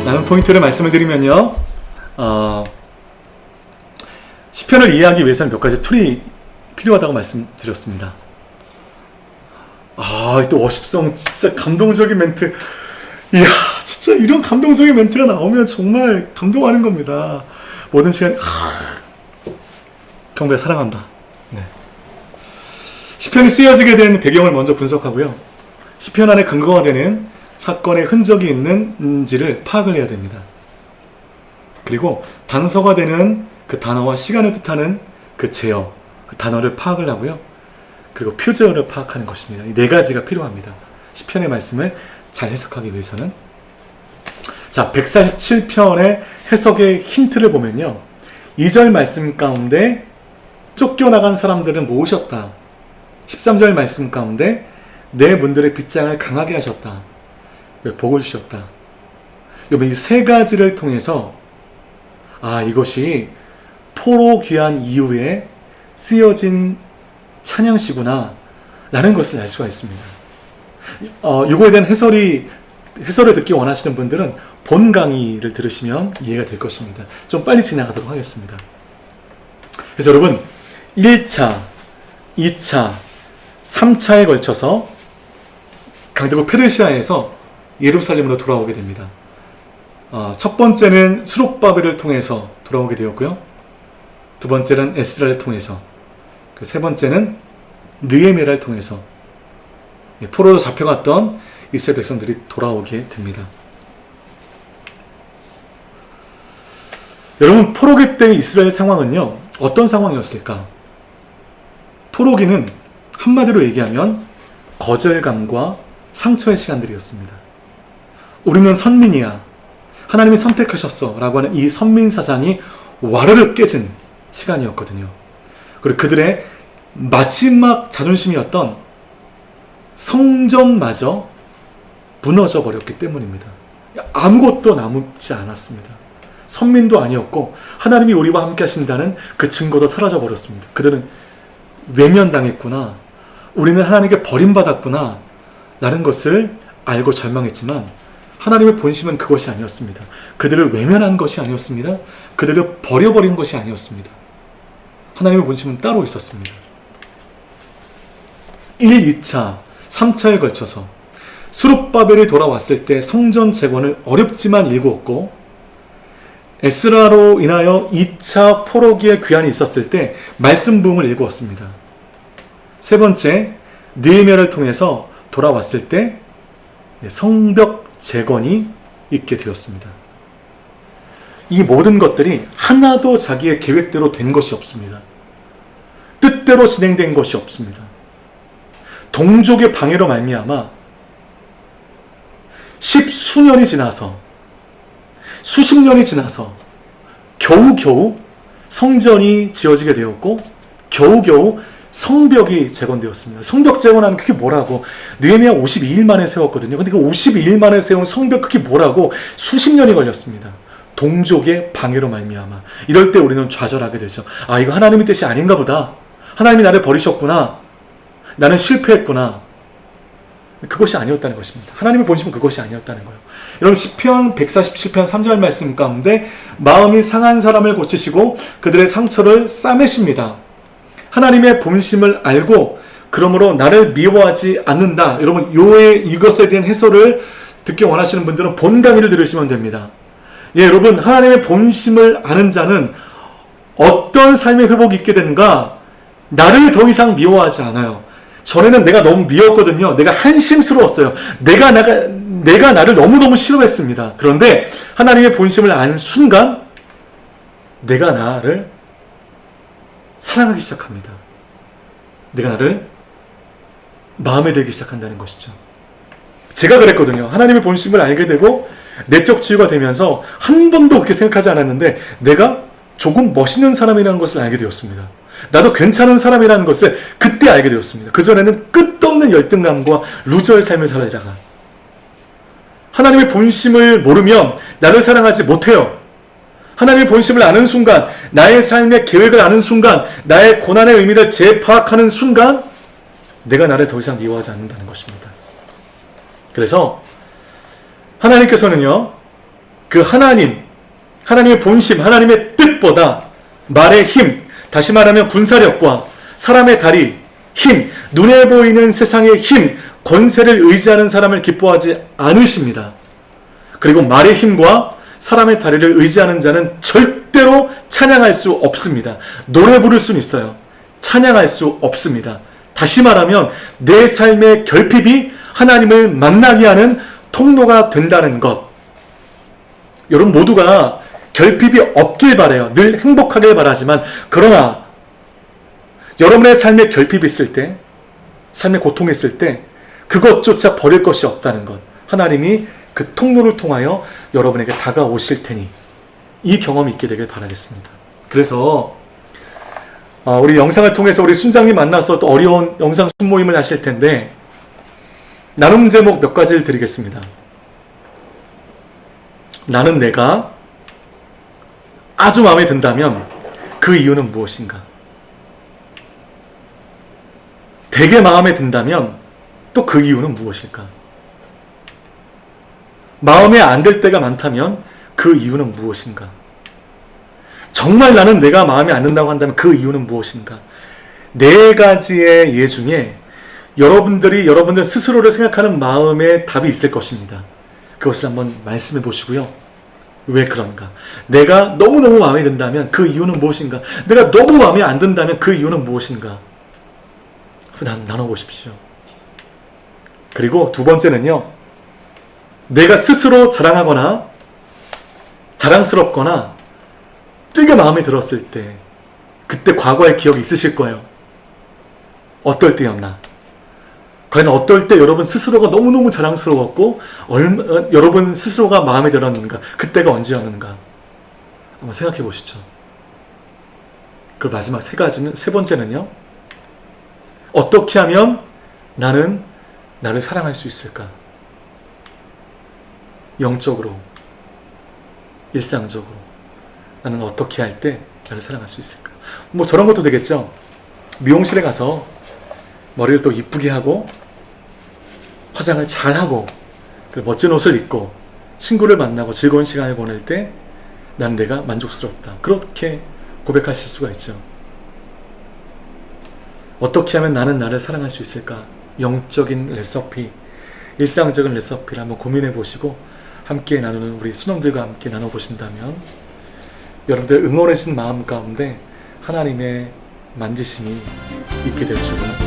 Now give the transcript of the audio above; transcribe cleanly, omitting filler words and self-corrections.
나는 포인트를 말씀을 드리면요. 시편을 이해하기 위해서는 몇 가지 툴이 필요하다고 말씀드렸습니다. 또 워십송 진짜 감동적인 멘트. 이야, 진짜 이런 감동적인 멘트가 나오면 정말 감동하는 겁니다. 모든 시간, 경배 사랑한다. 네. 시편이 쓰여지게 된 배경을 먼저 분석하고요. 시편 안에 근거가 되는 사건의 흔적이 있는지를 파악을 해야 됩니다. 그리고 단서가 되는 그 단어와 시간을 뜻하는 그 제어, 그 단어를 파악을 하고요. 그리고 표제어를 파악하는 것입니다. 이 네 가지가 필요합니다. 시편의 말씀을 잘 해석하기 위해서는. 자, 147편의 해석의 힌트를 보면요. 2절 말씀 가운데 쫓겨나간 사람들은 모으셨다. 13절 말씀 가운데 내 문들의 빗장을 강하게 하셨다. 복을 주셨다. 이 세 가지를 통해서 이것이 포로 귀환 이후에 쓰여진 찬양시구나 라는 것을 알 수가 있습니다. 이거에 대한 해설을 듣기 원하시는 분들은 본 강의를 들으시면 이해가 될 것입니다. 좀 빨리 진행하도록 하겠습니다. 그래서 여러분 1차, 2차, 3차에 걸쳐서 강대국 페르시아에서 예루살렘으로 돌아오게 됩니다. 첫 번째는 수룹바벨을 통해서 돌아오게 되었고요. 두 번째는 에스라를 통해서, 세 번째는 느헤미야를 통해서 포로로 잡혀갔던 이스라엘 백성들이 돌아오게 됩니다. 여러분, 포로기 때의 이스라엘 상황은요, 어떤 상황이었을까? 포로기는 한마디로 얘기하면 거절감과 상처의 시간들이었습니다. 우리는 선민이야, 하나님이 선택하셨어 라고 하는 이 선민 사상이 와르르 깨진 시간이었거든요. 그리고 그들의 마지막 자존심이었던 성전마저 무너져 버렸기 때문입니다. 아무것도 남지 않았습니다. 선민도 아니었고 하나님이 우리와 함께 하신다는 그 증거도 사라져 버렸습니다. 그들은 외면당했구나, 우리는 하나님께 버림받았구나 라는 것을 알고 절망했지만 하나님의 본심은 그것이 아니었습니다. 그들을 외면한 것이 아니었습니다. 그들을 버려버린 것이 아니었습니다. 하나님의 본심은 따로 있었습니다. 1, 2차, 3차에 걸쳐서 수룹바벨이 돌아왔을 때 성전 재건을 어렵지만 일구었고, 에스라로 인하여 2차 포로기의 귀환이 있었을 때 말씀 부흥을 일구었습니다. 세 번째, 느헤미야를 통해서 돌아왔을 때 성벽 재건이 있게 되었습니다. 이 모든 것들이 하나도 자기의 계획대로 된 것이 없습니다. 뜻대로 진행된 것이 없습니다. 동족의 방해로 말미암아 십수년이 지나서, 수십 년이 지나서 겨우겨우 성전이 지어지게 되었고, 겨우겨우 성벽이 재건되었습니다. 성벽 재건하면 그게 뭐라고? 느헤미야 52일 만에 세웠거든요. 근데 그 52일 만에 세운 성벽 그게 뭐라고? 수십 년이 걸렸습니다. 동족의 방해로 말미암아. 이럴 때 우리는 좌절하게 되죠. 이거 하나님의 뜻이 아닌가 보다. 하나님이 나를 버리셨구나. 나는 실패했구나. 그것이 아니었다는 것입니다. 하나님의 본심은 그것이 아니었다는 거예요. 여러분, 시편 147편 3절 말씀 가운데 마음이 상한 사람을 고치시고 그들의 상처를 싸매십니다. 하나님의 본심을 알고 그러므로 나를 미워하지 않는다. 여러분, 이것에 대한 해설을 듣기 원하시는 분들은 본 강의를 들으시면 됩니다. 여러분, 하나님의 본심을 아는 자는 어떤 삶의 회복이 있게 되는가? 나를 더 이상 미워하지 않아요. 전에는 내가 너무 미웠거든요. 내가 한심스러웠어요. 내가 나를 너무너무 싫어했습니다. 그런데 하나님의 본심을 아는 순간 내가 나를 사랑하기 시작합니다. 내가 나를 마음에 들기 시작한다는 것이죠. 제가 그랬거든요. 하나님의 본심을 알게 되고 내적 치유가 되면서 한 번도 그렇게 생각하지 않았는데 내가 조금 멋있는 사람이라는 것을 알게 되었습니다. 나도 괜찮은 사람이라는 것을 그때 알게 되었습니다. 그전에는 끝없는 열등감과 루저의 삶을 살아다가 하나님의 본심을 모르면 나를 사랑하지 못해요. 하나님의 본심을 아는 순간, 나의 삶의 계획을 아는 순간, 나의 고난의 의미를 재파악하는 순간 내가 나를 더 이상 미워하지 않는다는 것입니다. 그래서 하나님께서는요, 그 하나님의 본심, 하나님의 뜻보다 말의 힘, 다시 말하면 군사력과 사람의 다리, 힘, 눈에 보이는 세상의 힘, 권세를 의지하는 사람을 기뻐하지 않으십니다. 그리고 말의 힘과 사람의 다리를 의지하는 자는 절대로 찬양할 수 없습니다. 노래 부를 수는 있어요. 찬양할 수 없습니다. 다시 말하면 내 삶의 결핍이 하나님을 만나게 하는 통로가 된다는 것. 여러분 모두가 결핍이 없길 바라요. 늘 행복하길 바라지만, 그러나 여러분의 삶에 결핍이 있을 때, 삶의 고통이 있을 때 그것조차 버릴 것이 없다는 것. 하나님이 그 통로를 통하여 여러분에게 다가오실 테니 이 경험이 있게 되길 바라겠습니다. 그래서 우리 영상을 통해서 우리 순장님 만나서 또 어려운 영상 순모임을 하실 텐데, 나눔 제목 몇 가지를 드리겠습니다. 나는 내가 아주 마음에 든다면 그 이유는 무엇인가? 되게 마음에 든다면 또 그 이유는 무엇일까? 마음에 안 들 때가 많다면 그 이유는 무엇인가? 정말 나는 내가 마음에 안 든다고 한다면 그 이유는 무엇인가? 네 가지의 예 중에 여러분들 스스로를 생각하는 마음의 답이 있을 것입니다. 그것을 한번 말씀해 보시고요. 왜 그런가? 내가 너무너무 마음에 든다면 그 이유는 무엇인가? 내가 너무 마음에 안 든다면 그 이유는 무엇인가? 나눠보십시오. 그리고 두 번째는요, 내가 스스로 자랑하거나 자랑스럽거나 되게 마음에 들었을 때, 그때 과거의 기억이 있으실 거예요. 어떨 때였나? 과연 어떨 때 여러분 스스로가 너무너무 자랑스러웠고 여러분 스스로가 마음에 들었는가? 그때가 언제였는가? 한번 생각해 보시죠. 그리고 마지막 세 번째는요, 어떻게 하면 나는 나를 사랑할 수 있을까? 영적으로, 일상적으로 나는 어떻게 할 때 나를 사랑할 수 있을까? 뭐 저런 것도 되겠죠. 미용실에 가서 머리를 또 이쁘게 하고 화장을 잘하고 멋진 옷을 입고 친구를 만나고 즐거운 시간을 보낼 때 난 내가 만족스럽다. 그렇게 고백하실 수가 있죠. 어떻게 하면 나는 나를 사랑할 수 있을까? 영적인 레시피, 일상적인 레시피를 한번 고민해 보시고 함께 나누는 우리 순원들과 함께 나눠보신다면 여러분들 응원하신 마음 가운데 하나님의 만지심이 있게 될 줄을